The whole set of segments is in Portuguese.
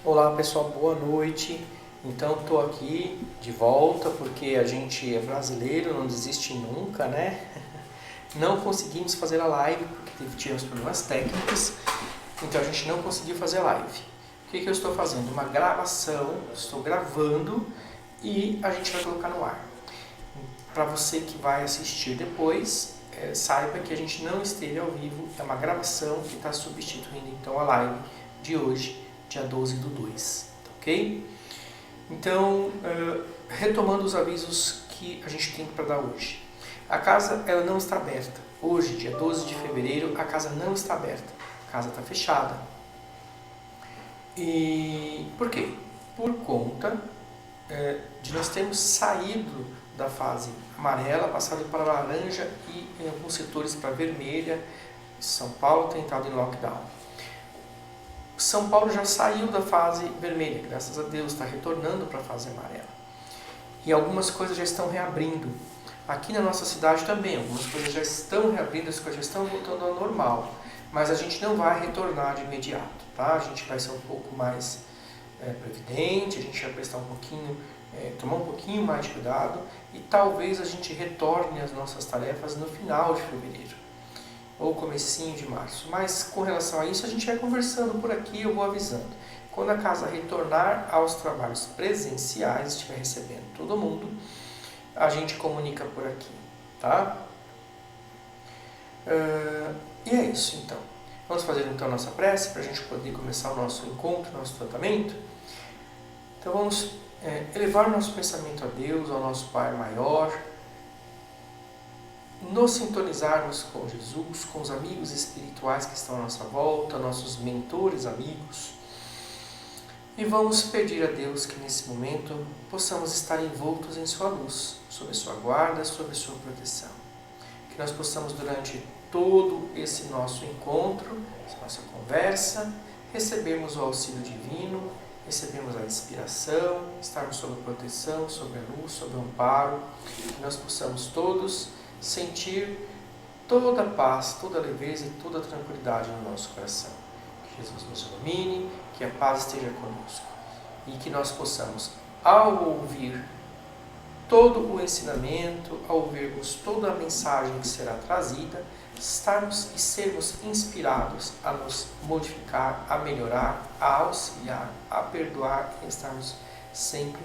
Olá pessoal, boa noite. Então estou aqui de volta porque a gente é brasileiro, não desiste nunca, né? Não conseguimos fazer a live porque tivemos problemas técnicos, então a gente não conseguiu fazer a live. O que eu estou fazendo? Uma gravação, estou gravando e a gente vai colocar no ar. Para você que vai assistir depois, saiba que a gente não esteve ao vivo, é uma gravação que está substituindo então a live de hoje, dia 12/2, tá ok? Então, retomando os avisos que a gente tem para dar hoje. A casa ela não está aberta. Hoje, dia 12 de fevereiro, a casa não está aberta. A casa está fechada. E por quê? Por conta de nós termos saído da fase amarela, passado para laranja e em alguns setores para vermelha. São Paulo tem entrado em lockdown. São Paulo já saiu da fase vermelha, graças a Deus, está retornando para a fase amarela. E algumas coisas já estão reabrindo. Aqui na nossa cidade também, algumas coisas já estão reabrindo, as coisas já estão voltando ao normal. Mas a gente não vai retornar de imediato, tá? A gente vai ser um pouco mais previdente, a gente vai prestar um pouquinho, tomar um pouquinho mais de cuidado e talvez a gente retorne às nossas tarefas no final de fevereiro ou comecinho de março. Mas com relação a isso a gente vai conversando por aqui, eu vou avisando. Quando a casa retornar aos trabalhos presenciais, estiver recebendo todo mundo, a gente comunica por aqui, tá? E é isso então. Vamos fazer então a nossa prece para a gente poder começar o nosso encontro, nosso tratamento. Então vamos elevar o nosso pensamento a Deus, ao nosso Pai maior, nos sintonizarmos com Jesus, com os amigos espirituais que estão à nossa volta, nossos mentores amigos. E vamos pedir a Deus que nesse momento possamos estar envoltos em sua luz, sob a sua guarda, sob a sua proteção. Que nós possamos durante todo esse nosso encontro, essa nossa conversa, recebermos o auxílio divino, recebemos a inspiração, estarmos sob a proteção, sob a luz, sob o amparo, que nós possamos todos sentir toda a paz, toda a leveza e toda a tranquilidade no nosso coração. Que Jesus nos ilumine, que a paz esteja conosco e que nós possamos, ao ouvir todo o ensinamento, ao ouvirmos toda a mensagem que será trazida, estarmos e sermos inspirados a nos modificar, a melhorar, a auxiliar, a perdoar e estarmos sempre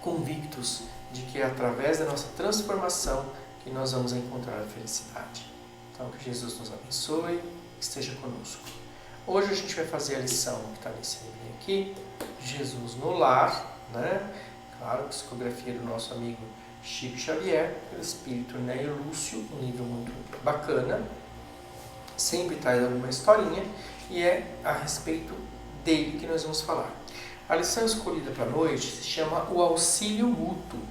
convictos de que é através da nossa transformação que nós vamos encontrar a felicidade. Então, que Jesus nos abençoe, esteja conosco. Hoje a gente vai fazer a lição que está nesse livro aqui, Jesus no Lar, né? Claro, psicografia do nosso amigo Chico Xavier, pelo espírito Neio Lúcio, um livro muito bacana, sempre traz alguma historinha e é a respeito dele que nós vamos falar. A lição escolhida para a noite se chama O Auxílio Mútuo.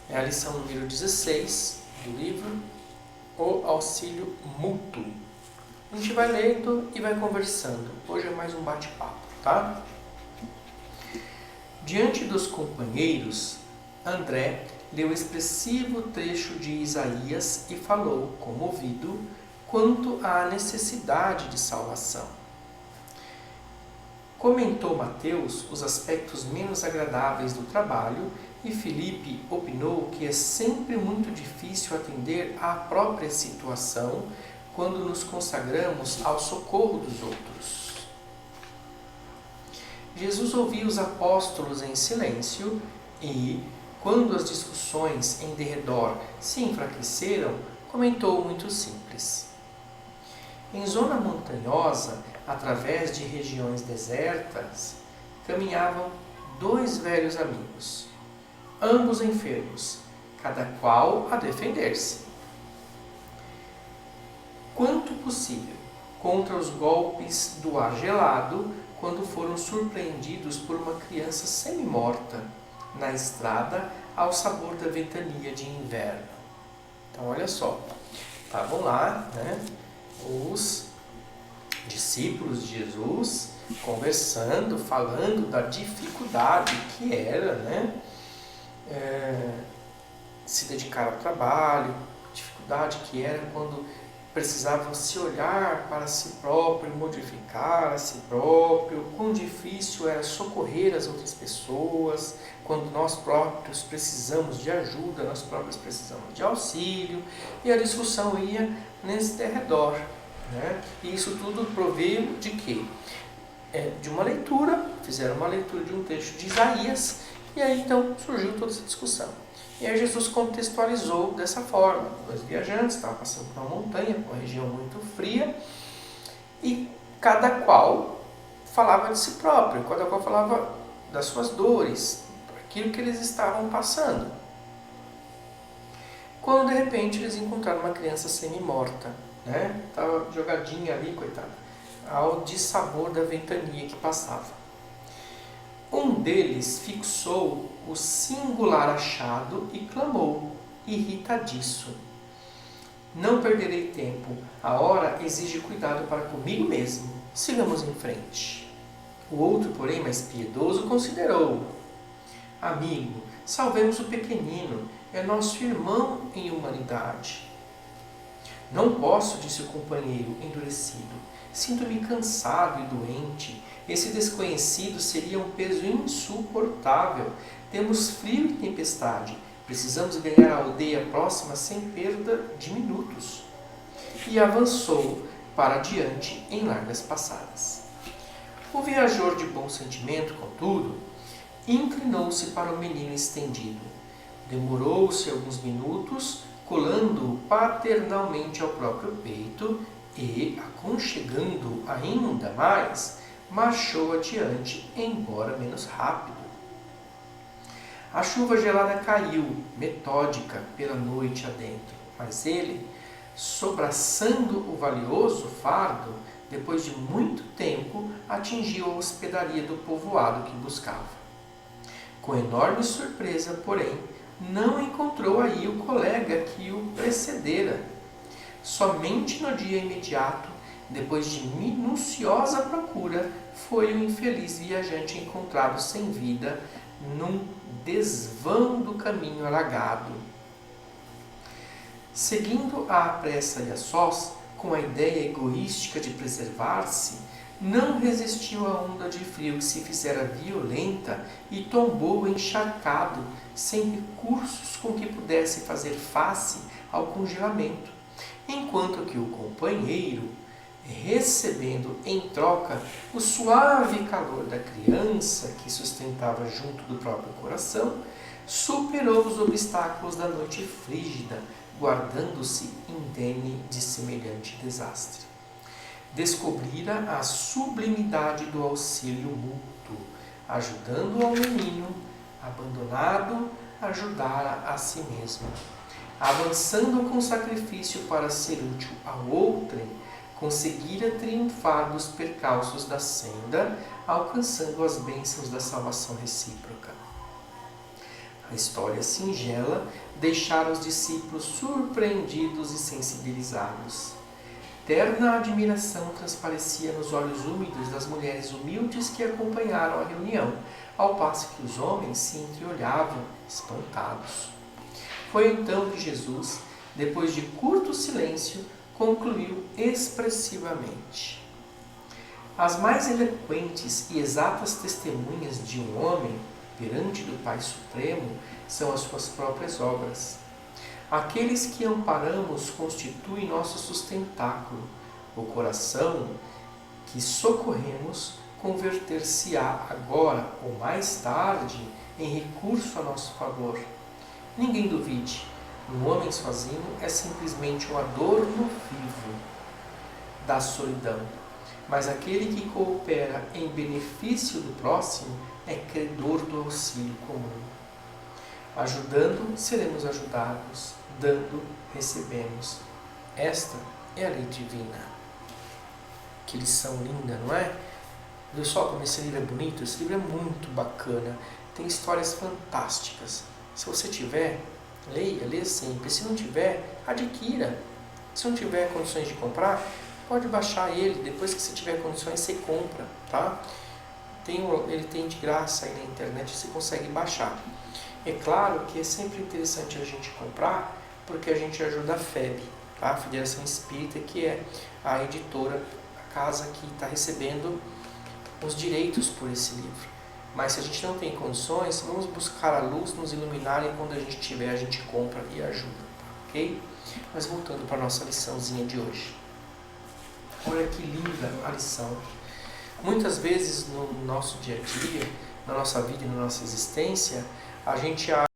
É a lição número 16 do livro O Auxílio Mútuo. A gente vai lendo e vai conversando. Hoje é mais um bate-papo, tá? Diante dos companheiros, André leu expressivo trecho de Isaías e falou, comovido, quanto à necessidade de salvação. Comentou Mateus os aspectos menos agradáveis do trabalho e Filipe opinou que é sempre muito difícil atender à própria situação quando nos consagramos ao socorro dos outros. Jesus ouviu os apóstolos em silêncio e, quando as discussões em derredor se enfraqueceram, comentou muito simples. Em zona montanhosa, através de regiões desertas, caminhavam 2 velhos amigos, ambos enfermos, cada qual a defender-se, quanto possível, contra os golpes do ar gelado, quando foram surpreendidos por uma criança semi-morta na estrada ao sabor da ventania de inverno. Então, olha só, estavam lá, né, os discípulos de Jesus conversando, falando da dificuldade que era, né, se dedicar ao trabalho, dificuldade que era quando precisavam se olhar para si próprio, modificar a si próprio, quão difícil era socorrer as outras pessoas, quando nós próprios precisamos de ajuda, nós próprios precisamos de auxílio, e a discussão ia nesse derredor, né? E isso tudo proveio de quê? De uma leitura, fizeram uma leitura de um texto de Isaías, e aí então surgiu toda essa discussão. E aí Jesus contextualizou dessa forma. Dois viajantes estavam passando por uma montanha, uma região muito fria, e cada qual falava de si próprio, cada qual falava das suas dores, aquilo que eles estavam passando. Quando de repente eles encontraram uma criança semi-morta, né? Estava jogadinha ali, coitada, ao dissabor da ventania que passava. Um deles fixou o singular achado e clamou, irritadiço: não perderei tempo, a hora exige cuidado para comigo mesmo. Sigamos em frente. O outro, porém, mais piedoso, considerou: amigo, salvemos o pequenino, é nosso irmão em humanidade. Não posso, disse o companheiro, endurecido. Sinto-me cansado e doente. Esse desconhecido seria um peso insuportável. Temos frio e tempestade. Precisamos ganhar a aldeia próxima sem perda de minutos. E avançou para diante em largas passadas. O viajor de bom sentimento, contudo, inclinou-se para o menino estendido. Demorou-se alguns minutos, colando-o paternalmente ao próprio peito e, aconchegando-o ainda mais, marchou adiante, embora menos rápido. A chuva gelada caiu, metódica, pela noite adentro, mas ele, sobraçando o valioso fardo, depois de muito tempo, atingiu a hospedaria do povoado que buscava. Com enorme surpresa, porém, não encontrou aí o colega que o precedera. Somente no dia imediato, depois de minuciosa procura, foi o infeliz viajante encontrado sem vida num desvão do caminho alagado. Seguindo à pressa e a sós, com a ideia egoística de preservar-se, não resistiu à onda de frio que se fizera violenta e tombou encharcado, sem recursos com que pudesse fazer face ao congelamento, enquanto que o companheiro, recebendo em troca o suave calor da criança que sustentava junto do próprio coração, superou os obstáculos da noite frígida, guardando-se indene de semelhante desastre. Descobrira a sublimidade do auxílio mútuo, ajudando ao menino, abandonado, ajudara a si mesmo. Avançando com sacrifício para ser útil ao outrem, conseguira triunfar dos percalços da senda, alcançando as bênçãos da salvação recíproca. A história singela deixara os discípulos surpreendidos e sensibilizados. Terna admiração transparecia nos olhos úmidos das mulheres humildes que acompanharam a reunião, ao passo que os homens se entreolhavam, espantados. Foi então que Jesus, depois de curto silêncio, concluiu expressivamente: as mais eloquentes e exatas testemunhas de um homem perante do Pai Supremo são as suas próprias obras. Aqueles que amparamos constituem nosso sustentáculo. O coração que socorremos converter-se-á agora ou mais tarde em recurso a nosso favor. Ninguém duvide, um homem sozinho é simplesmente um adorno vivo da solidão, mas aquele que coopera em benefício do próximo é credor do auxílio comum. Ajudando, seremos ajudados. Dando, recebemos. Esta é a lei divina. Que lição linda, não é? Viu só como esse livro é bonito? Esse livro é muito bacana. Tem histórias fantásticas. Se você tiver, leia sempre. Se não tiver, adquira. Se não tiver condições de comprar, pode baixar ele. Depois que você tiver condições, você compra, tá? Ele tem de graça aí na internet, você consegue baixar. É claro que é sempre interessante a gente comprar, porque a gente ajuda a FEB, tá? A Federação Espírita, que é a editora, a casa que está recebendo os direitos por esse livro. Mas se a gente não tem condições, vamos buscar a luz, nos iluminar, e quando a gente tiver, a gente compra e ajuda, ok? Mas voltando para a nossa liçãozinha de hoje. Olha que linda a lição. Muitas vezes no nosso dia a dia, na nossa vida e na nossa existência, a gente